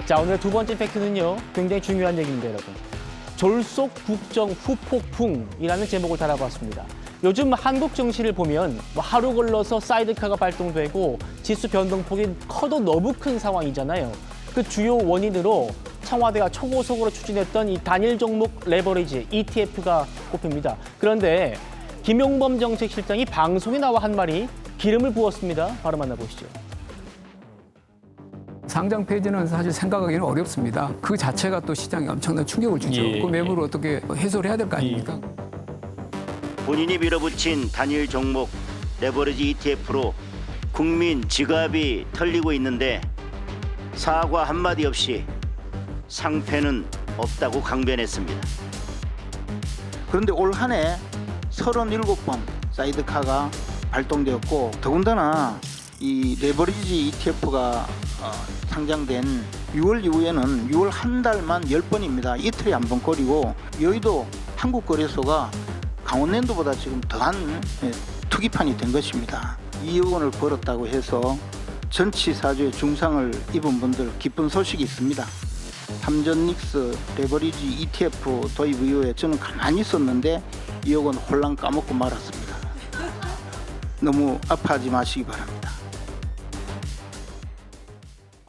자, 오늘 두 번째 팩트는요. 굉장히 중요한 얘기입니다, 여러분. 졸속 국정 후폭풍이라는 제목을 달아봤습니다. 요즘 한국 정시를 보면 하루 걸러서 사이드카가 발동되고 지수 변동폭이 커도 너무 큰 상황이잖아요. 그 주요 원인으로 청와대가 초고속으로 추진했던 이 단일 종목 레버리지 ETF가 꼽힙니다. 그런데 김용범 정책실장이 방송에 나와 한 말이 기름을 부었습니다. 바로 만나보시죠. 상장 폐지는 사실 생각하기는 어렵습니다. 그 자체가 또 시장에 엄청난 충격을 주죠. 예. 그 매물을 어떻게 해소를 해야 될 거 아닙니까? 본인이 밀어붙인 단일 종목 레버리지 ETF로 국민 지갑이 털리고 있는데 사과 한마디 없이 상패는 없다고 강변했습니다. 그런데 올 한 해 37번 사이드카가 발동되었고 더군다나 이 레버리지 ETF가 상장된 6월 이후에는 6월 한 달만 10번입니다. 이틀에 한 번 거리고 여의도 한국거래소가 강원랜드보다 지금 더한 투기판이 된 것입니다. 2억 원을 벌었다고 해서 전치사주에 중상을 입은 분들 기쁜 소식이 있습니다. 삼전닉스 레버리지 ETF 도입 이후에 저는 가만히 있었는데 2억 원 홀랑 까먹고 말았습니다. 너무 아파하지 마시기 바랍니다.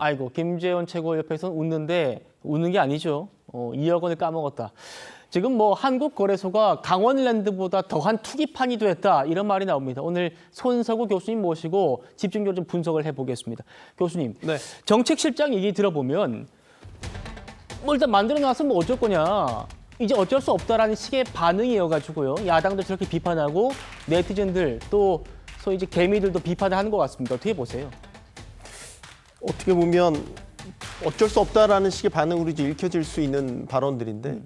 아이고, 김재원 최고위원께서는 웃는데 웃는 게 아니죠. 2억 원을 까먹었다. 지금 뭐 한국거래소가 강원랜드보다 더한 투기판이 됐다 이런 말이 나옵니다. 오늘 손석우 교수님 모시고 집중적으로 좀 분석을 해보겠습니다. 교수님, 네. 정책실장 얘기 들어보면 뭐 일단 만들어놔서 뭐 어쩔 거냐. 이제 어쩔 수 없다라는 식의 반응이어가지고요. 야당도 저렇게 비판하고 네티즌들 또 소위 이제 개미들도 비판을 하는 것 같습니다. 어떻게 보세요? 어떻게 보면 어쩔 수 없다라는 식의 반응으로 이제 읽혀질 수 있는 발언들인데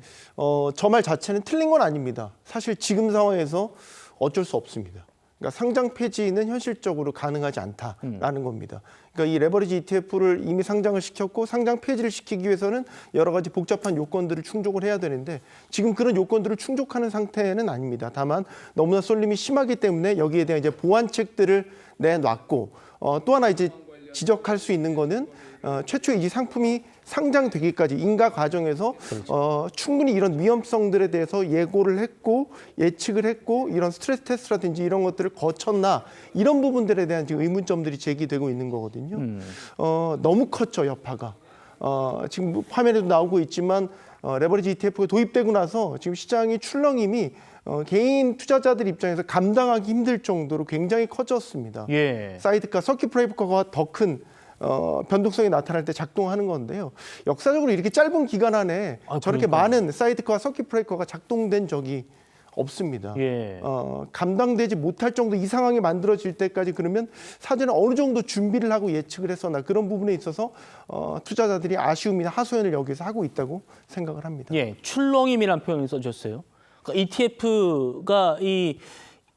저 말 자체는 틀린 건 아닙니다. 사실 지금 상황에서 어쩔 수 없습니다. 그러니까 상장 폐지는 현실적으로 가능하지 않다라는 겁니다. 그러니까 이 레버리지 ETF를 이미 상장을 시켰고 상장 폐지를 시키기 위해서는 여러 가지 복잡한 요건들을 충족을 해야 되는데 지금 그런 요건들을 충족하는 상태는 아닙니다. 다만 너무나 쏠림이 심하기 때문에 여기에 대한 이제 보완책들을 내놨고 또 하나 이제 지적할 수 있는 거는 최초에 이 상품이 상장되기까지 인가 과정에서 충분히 이런 위험성들에 대해서 예고를 했고 예측을 했고 이런 스트레스 테스트라든지 이런 것들을 거쳤나 이런 부분들에 대한 지금 의문점들이 제기되고 있는 거거든요. 너무 컸죠, 여파가. 지금 화면에도 나오고 있지만 레버리지 ETF가 도입되고 나서 지금 시장의 출렁임이 개인 투자자들 입장에서 감당하기 힘들 정도로 굉장히 커졌습니다. 예. 사이드카, 서킷 브레이커가 더 큰 변동성이 나타날 때 작동하는 건데요. 역사적으로 이렇게 짧은 기간 안에 저렇게 많은 사이드카와 서킷 브레이커가 작동된 적이 없습니다. 예. 감당되지 못할 정도 이 상황이 만들어질 때까지 그러면 사전에 어느 정도 준비를 하고 예측을 했었나 그런 부분에 있어서 투자자들이 아쉬움이나 하소연을 여기서 하고 있다고 생각을 합니다. 예, 출렁임이라는 표현을 써줬어요. 그러니까 ETF가 이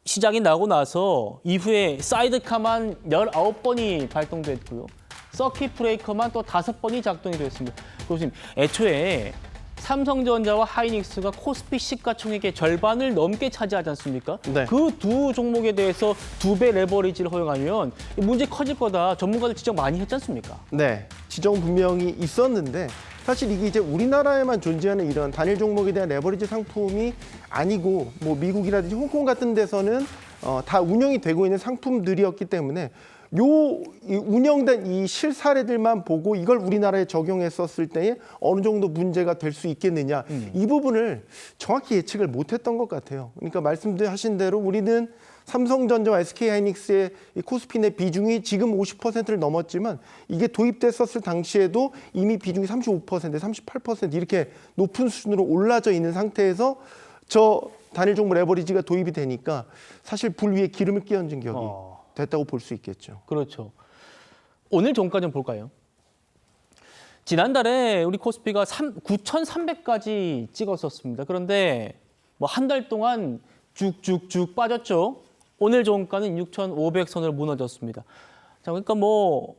시장이 나고 나서 이후에 사이드카만 19번이 발동됐고요. 서킷 브레이커만 또 5번이 작동이 됐습니다. 교수님, 애초에 삼성전자와 하이닉스가 코스피 시가총액의 절반을 넘게 차지하지 않습니까? 네. 그 두 종목에 대해서 2배 레버리지를 허용하면 문제 커질 거다. 전문가들 지적 많이 했지 않습니까? 네, 지정 분명히 있었는데 사실 이게 이제 우리나라에만 존재하는 이런 단일 종목에 대한 레버리지 상품이 아니고 뭐 미국이라든지 홍콩 같은 데서는 다 운영이 되고 있는 상품들이었기 때문에 이 운영된 이 실사례들만 보고 이걸 우리나라에 적용했었을 때에 어느 정도 문제가 될 수 있겠느냐 이 부분을 정확히 예측을 못했던 것 같아요. 그러니까 말씀하신 대로 우리는 삼성전자와 SK하이닉스의 이 코스피 내 비중이 지금 50%를 넘었지만 이게 도입됐었을 당시에도 이미 비중이 35%, 38% 이렇게 높은 수준으로 올라져 있는 상태에서 저 단일 종목 레버리지가 도입이 되니까 사실 불 위에 기름을 끼얹은 격이 됐다고 볼 수 있겠죠. 그렇죠. 오늘 종가 좀 볼까요? 지난달에 우리 코스피가 9,300까지 찍었었습니다. 그런데 뭐 한 달 동안 쭉쭉쭉 빠졌죠. 오늘 종가는 6,500선을 무너졌습니다. 자, 그러니까 뭐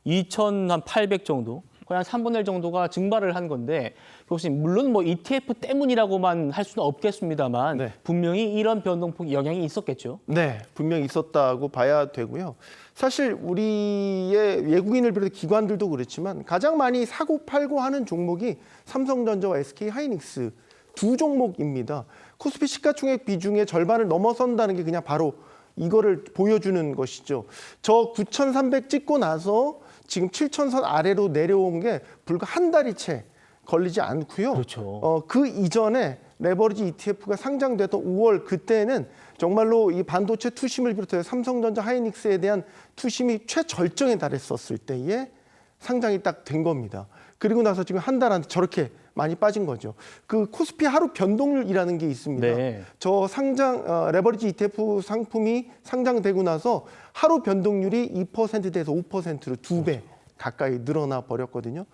2,800 정도. 거의 한 3분의 1 정도가 증발을 한 건데 교수님 물론 뭐 ETF 때문이라고만 할 수는 없겠습니다만 네. 분명히 이런 변동폭이 영향이 있었겠죠. 네, 분명히 있었다고 봐야 되고요. 사실 우리의 외국인을 비롯해 기관들도 그렇지만 가장 많이 사고 팔고 하는 종목이 삼성전자와 SK하이닉스 두 종목입니다. 코스피 시가총액 비중의 절반을 넘어선다는 게 그냥 바로 이거를 보여주는 것이죠. 저 9,300 찍고 나서 지금 7,000선 아래로 내려온 게 불과 한 달이 채 걸리지 않고요. 그렇죠. 그 이전에 레버리지 ETF가 상장됐던 5월 그때는 정말로 이 반도체 투심을 비롯해 삼성전자, 하이닉스에 대한 투심이 최절정에 달했었을 때에 상장이 딱 된 겁니다. 그리고 나서 지금 한 달 안에 저렇게 많이 빠진 거죠. 그 코스피 하루 변동률이라는 게 있습니다. 네. 저 상장 레버리지 ETF 상품이 상장되고 나서 하루 변동률이 2%대에서 5%로 2배 가까이 늘어나 버렸거든요.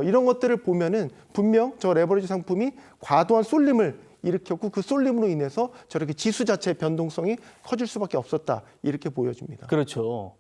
이런 것들을 보면은 분명 저 레버리지 상품이 과도한 쏠림을 일으켰고 그 쏠림으로 인해서 저렇게 지수 자체의 변동성이 커질 수밖에 없었다 이렇게 보여집니다. 그렇죠.